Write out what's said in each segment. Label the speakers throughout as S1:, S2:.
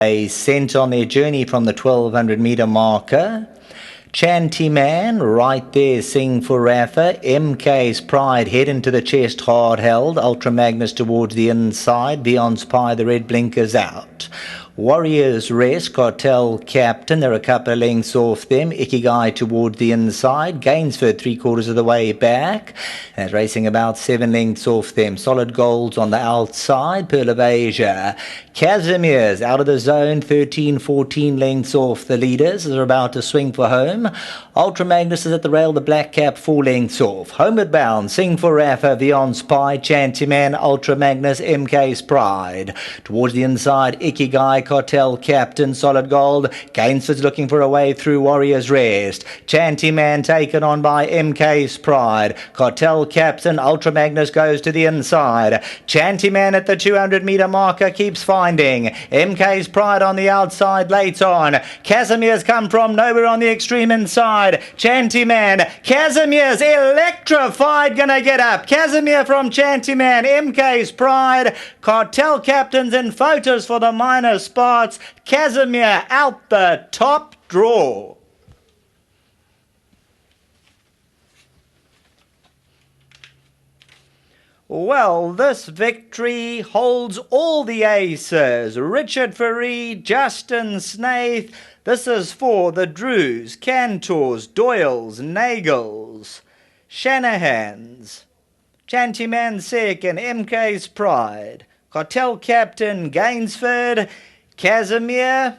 S1: They sent on their journey from the 1200 metre marker. Chanty Man, right there, Sing for Rafa. MK's Pride, head into the chest, hard held. Ultra Magnus towards the inside. Beyond's Pie, the red blinkers out. Warriors Rest, Cartel Captain, they're a couple of lengths off them. Ikigai towards the inside. Gainsford 3/4 of the way back. And racing about 7 lengths off them. Solid Golds on the outside. Pearl of Asia. KASIMIR's out of the zone, 13-14 lengths off the leaders. They're about to swing for home. Ultra Magnus is at the rail, the black cap 4 lengths off. Homeward bound, Sing for Rafa, Beyond Spy, Chanty Man, Ultra Magnus, MK's Pride. Towards the inside, Ikigai, Cartel Captain, Solid Gold. Gainsford's looking for a way through Warriors Rest. Chanty Man taken on by MK's Pride. Cartel Captain, Ultra Magnus goes to the inside. Chanty Man at the 200 metre marker keeps finding. MK's Pride on the outside late on. KASIMIR's come from nowhere on the extreme inside. Chanty Man, KASIMIR's electrified, gonna get up. KASIMIR from Chanty Man, MK's Pride. Cartel Captains and photos for the minor spots. KASIMIR out the top draw. Well, this victory holds all the aces. Richard Fourie, Justin Snaith. This is for the Drews, Cantors, Doyles, Nagels, Shanahans, Chanty Man second, MK's Pride, Cartel Captain Gainsford, KASIMIR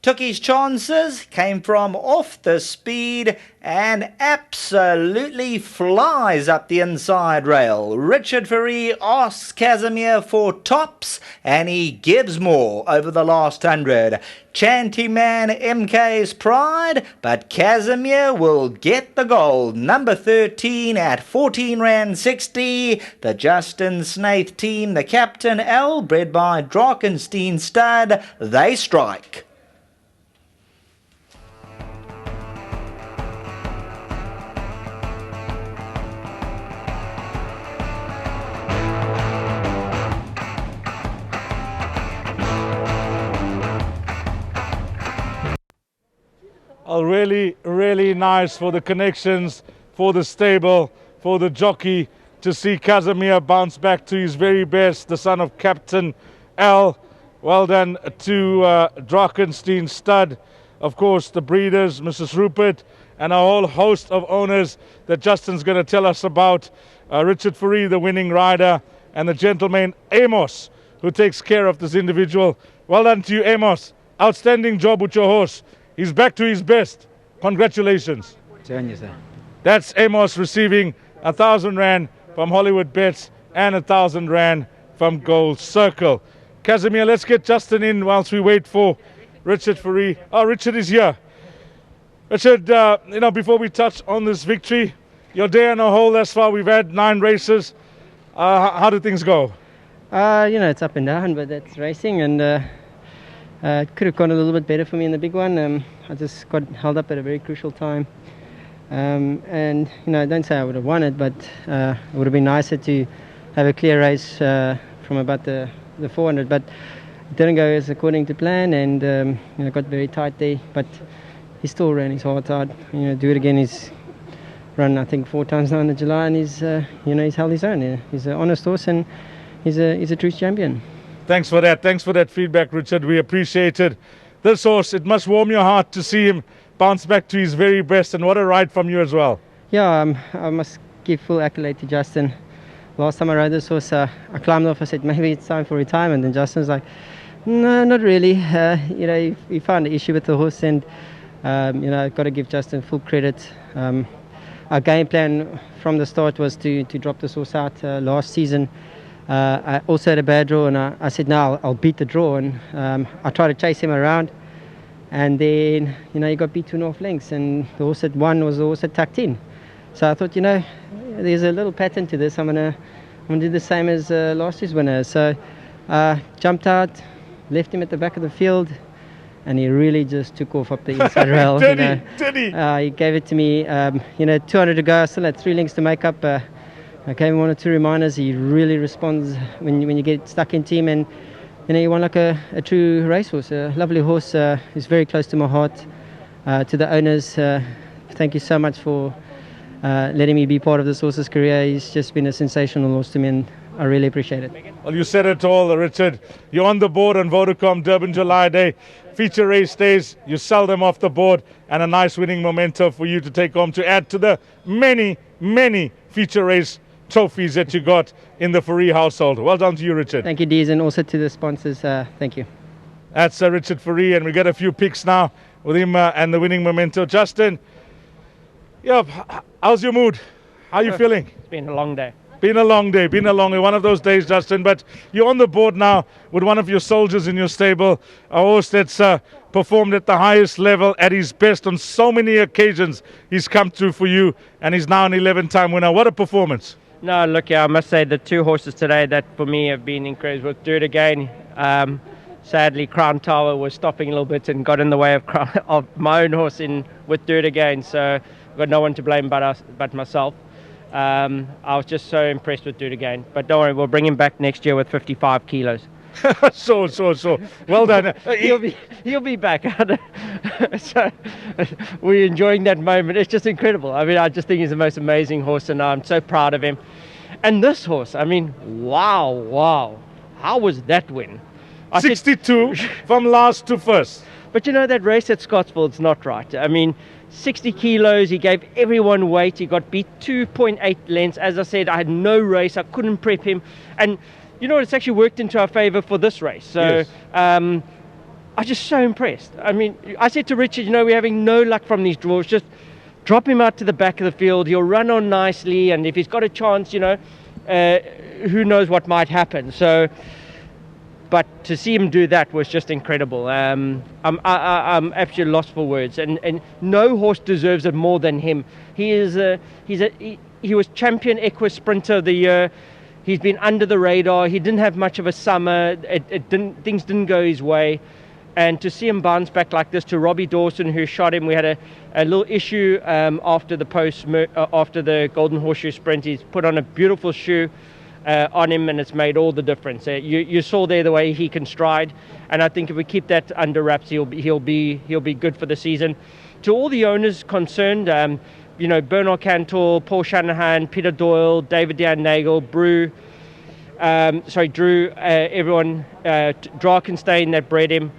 S1: took his chances, came from off the speed and absolutely flies up the inside rail. Richard Fourie asks KASIMIR for tops and he gives more over the last 100. Chanty Man, MK's Pride, but KASIMIR will get the gold. Number 13 at 14 Rand 60. The Justin Snaith team, the Captain L, bred by Drakenstein Stud, they strike.
S2: Really nice for the connections, for the stable, for the jockey to see KASIMIR bounce back to his very best, the son of Captain L. Well done to Drakenstein Stud, of course the breeders, Mrs. Rupert, and a whole host of owners that Justin's going to tell us about. Richard Fourie, the winning rider, and the gentleman Amos, who takes care of this individual. Well done to you, Amos. Outstanding job with your horse. He's back to his best. Congratulations. That's Amos receiving 1,000 Rand from Hollywoodbets and 1,000 Rand from Gold Circle. KASIMIR, let's get Justin in whilst we wait for Richard Fourie. Oh, Richard is here. Richard, before we touch on this victory, your day on a whole thus far, we've had 9 races. How did things go?
S3: It's up and down, but that's racing, and it could have gone a little bit better for me in the big one. I just got held up at a very crucial time. And don't say I would have won it, but it would have been nicer to have a clear race from about the 400. But it didn't go as according to plan, and got very tight there. But he still ran his heart out. Do it again. He's run, I think, 4 times now in July, and he's held his own. He's an honest horse, and he's a true champion.
S2: Thanks for that. Thanks for that feedback, Richard. We appreciate it. This horse, it must warm your heart to see him bounce back to his very best, and what a ride from you as well.
S3: Yeah, I must give full accolade to Justin. Last time I rode this horse, I climbed off. I said maybe it's time for retirement, and Justin's like, no, not really. He found an issue with the horse, and I've got to give Justin full credit. Our game plan from the start was to drop this horse out last season. I also had a bad draw, and I said, no, I'll beat the draw, and I tried to chase him around, and then he got beat 2.5 lengths, and the horse at 1 was the horse that tucked in. So I thought, there's a little pattern to this. I'm gonna do the same as last year's winner. So jumped out, left him at the back of the field, and he really just took off up the inside rail.
S2: Did he?
S3: He gave it to me. 200 to go. I still had 3 lengths to make up. I gave him 1 or 2 reminders. He really responds when you get stuck into him, and he won like a true racehorse, a lovely horse. He's very close to my heart. To the owners, thank you so much for letting me be part of this horse's career. He's just been a sensational horse to me, and I really appreciate it.
S2: Well, you said it all, Richard. You're on the board on Vodacom Durban July Day. Feature race days, you sell them off the board, and a nice winning memento for you to take home to add to the many, many feature race trophies that you got in the Fourie household. Well done to you, Richard.
S3: Thank you, Deez, and also to the sponsors. Thank you.
S2: That's Richard Fourie, and we got a few picks now with him and the winning memento. Justin, how's your mood? How are you feeling?
S4: It's been a long day.
S2: Been a long day, one of those days, Justin, but you're on the board now with one of your soldiers in your stable, a horse that's performed at the highest level, at his best on so many occasions. He's come through for you, and he's now an 11-time winner. What a performance.
S4: No, look, I must say the two horses today that for me have been incredible. With Do It Again, sadly, Crown Tower was stopping a little bit and got in the way of my own horse with Do It Again, so I've got no one to blame but myself. I was just so impressed with Do It Again. But don't worry, we'll bring him back next year with 55 kilos.
S2: So. Well done.
S4: He'll be back. So we're enjoying that moment. It's just incredible. I mean, I just think he's the most amazing horse, and I'm so proud of him. And this horse, I mean, wow. How was that win?
S2: 62 from last to first.
S4: But you know, that race at Scottsville, it's not right. I mean, 60 kilos, he gave everyone weight. He got beat 2.8 lengths. As I said, I had no race. I couldn't prep him. And you know, it's actually worked into our favor for this race. So
S2: yes.
S4: I'm just so impressed. I mean, I said to Richard, you know, we're having no luck from these draws. Just drop him out to the back of the field. He'll run on nicely. And if he's got a chance, you know, who knows what might happen. So, but to see him do that was just incredible. I'm absolutely lost for words, and no horse deserves it more than him. He was champion Equus Sprinter of the Year. He's been under the radar. He didn't have much of a summer. Things didn't go his way, and to see him bounce back like this, to Robbie Dawson, who shot him. We had a little issue after the Golden Horseshoe Sprint. He's put on a beautiful shoe on him, and it's made all the difference. You saw there the way he can stride, and I think if we keep that under wraps, he'll be good for the season. To all the owners concerned, you know, Bernard Cantor, Paul Shanahan, Peter Doyle, David Nagel, Drew, everyone, Drakenstein that bred him.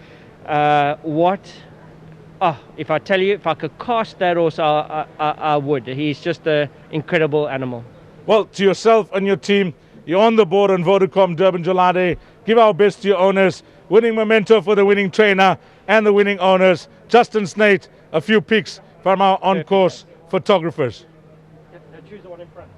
S4: If I tell you, if I could cast that horse, I would. He's just an incredible animal.
S2: Well, to yourself and your team, you're on the board on Vodacom Durban July Day. Give our best to your owners. Winning memento for the winning trainer and the winning owners. Justin Snate, a few picks from our on-course photographers.
S4: Now choose the one in front.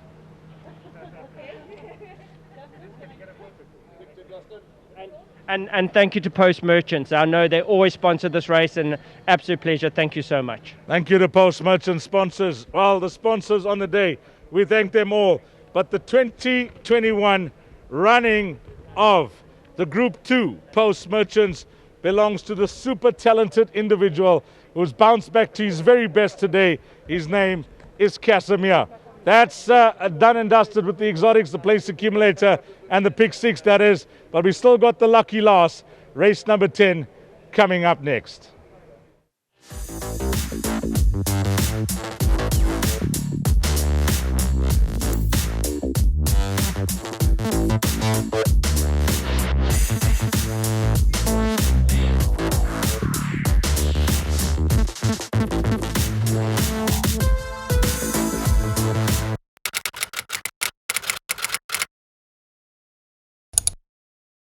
S4: And thank you to Post Merchants. I know they always sponsor this race, and absolute pleasure. Thank you so much.
S2: Thank you to Post Merchant sponsors. Well, the sponsors on the day, we thank them all. But the 2021 running of the Group 2 Post Merchants belongs to the super talented individual who's bounced back to his very best today. His name is KASIMIR. That's done and dusted with the exotics, the place accumulator, and the pick 6, that is. But we still got the lucky last, race number 10, coming up next.